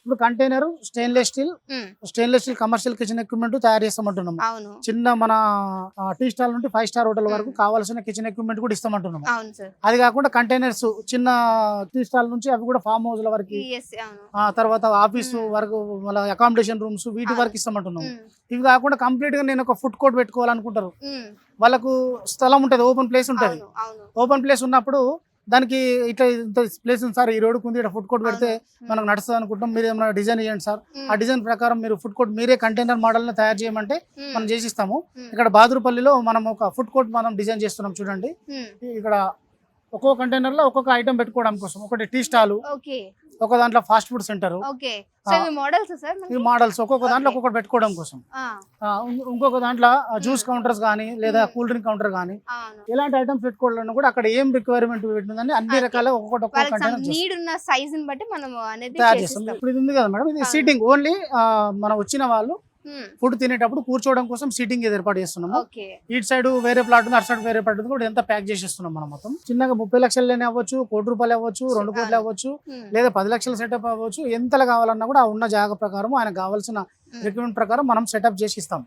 ఇప్పుడు container stainless stain commercial kitchen equipment తయారు చేస్తామంటున్నాము. అవును. చిన్న మన టీ స్టాల్ నుండి 5 స్టార్ హోటల్ వరకు కావాల్సిన కిచెన్ ఎక్విప్మెంట్ కూడా ఇస్తామంటున్నాము. అవును సార్. అది కాకుండా కంటైనర్స్ చిన్న టీ స్టాల్ నుంచి అవి కూడా ఫామ్ హౌస్ ల వరకు, తర్వాత ఆఫీస్ వరకు, మళ్ళీ అకామిడేషన్ రూమ్స్ వీటి వరకు ఇస్తామంటున్నాము. ఇవి కాకుండా కంప్లీట్ గా నేను ఒక ఫుడ్ కోర్ట్ పెట్టుకోవాలనుకుంటారు. వాళ్ళకు స్థలం ఉంటది, ఓపెన్ ప్లేస్ ఉంటది. ఓపెన్ ప్లేస్ ఉన్నప్పుడు దానికి ఇట్లా ఇంత ప్లేస్ ఉంది సార్, ఈ రోడ్డుకు ఉంది, ఇక్కడ ఫుడ్ కోర్ట్ పెడితే మనకు నడుస్తుంది అనుకుంటాం, మీరు ఏమైనా డిజైన్ చేయండి సార్. ఆ డిజైన్ ప్రకారం మీరు ఫుడ్ కోర్ట్ మీరే కంటైనర్ మోడల్ ని తయారు చేయమంటే మనం చేసిస్తాము. ఇక్కడ బాదురుపల్లిలో మనం ఒక ఫుడ్ కోర్ట్ మనం డిజైన్ చేస్తున్నాం చూడండి. ఇక్కడ ఒక్కొక్క కంటైనర్ లో ఒక్కొక్క ఐటమ్ పెట్టుకోవడం కోసం, ఒకటి టీ స్టాల్, ఒక దాంట్లో ఫాస్ట్ ఫుడ్ సెంటర్, ఈ మోడల్స్ ఒక్కొక్క దాంట్లో ఒక్కొక్కటి పెట్టుకోవడం కోసం. ఇంకొక దాంట్లో జ్యూస్ కౌంటర్స్ కానీ లేదా కూల్ డ్రింక్ కౌంటర్ కానీ ఇలాంటి ఐటమ్స్ పెట్టుకోవాలన్నా కూడా అక్కడ ఏం రిక్వైర్మెంట్ పెట్టిందని అన్ని రకాల ఒక్కొక్క కంటైనర్ తయారు చేస్తాం. ఇప్పుడు ఇది ఉంది కదా మేడం, ఇది సీటింగ్ ఓన్లీ. మనం వచ్చిన వాళ్ళు ఫుడ్ తినేటప్పుడు కూర్చోవడం కోసం సీటింగ్ ఏర్పాటు చేస్తున్నాము. ఇటు సైడ్ వేరే ప్లాట్ ఉంది, అటు సైడ్ వేరే ప్లాట్ ఉంది, కూడా ఎంత ప్యాక్ చేసేస్తున్నాం మనం. మొత్తం చిన్నగా 30 లక్షలనే అవ్వచ్చు, ₹1,00,00,000 అవ్వచ్చు, 2 కోట్లు అవ్వచ్చు, లేదా 10 లక్షల సెటప్ అవ్వచ్చు. ఎంతలా కావాలన్నా కూడా ఉన్న జాగా ప్రకారం ఆయనకు కావాల్సిన రిక్వైర్మెంట్ ప్రకారం మనం సెటప్ చేసి ఇస్తాం.